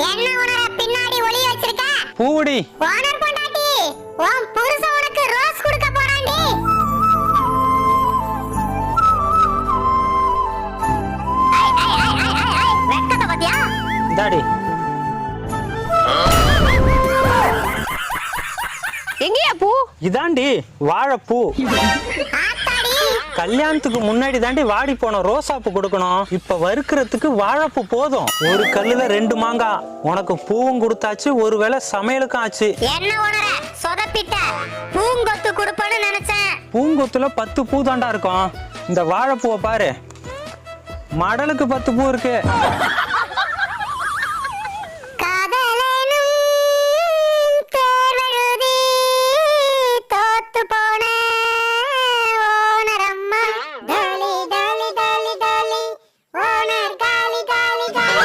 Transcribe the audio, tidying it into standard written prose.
என்ன உணர பின்னாடி ஒளி வச்சிருக்க? பூடி. ஓனர் பொண்டாட்டி, உன் புருஷன் உனக்கு ரோஸ் கொடுக்க போறான்டி. வெக்கத்தை பாத்தியா? டாடி. எங்கயா பூ? இதாண்டி வாழைப்பூ. கல்யாணத்துக்கு முன்னாடி தாண்டி வாடி போன ரோசாப்பூ கொடுக்கணும். இப்ப வறுக்கிறதுக்கு வாழைப்பூ போதும். ஒரு கல்லுல 2 மாங்காய். உனக்கு பூவும் கொடுத்தாச்சு, ஒருவேளை சமையலுக்கும் ஆச்சு. என்ன உணர சொதப்பிட்ட? பூங்கொத்து கொடுப்பேன்னு நினைச்சேன். பூங்கொத்துல 10 பூ தாண்டா இருக்கும். இந்த வாழைப்பூவை பாரு, மடலுக்கு 10 பூ இருக்கு.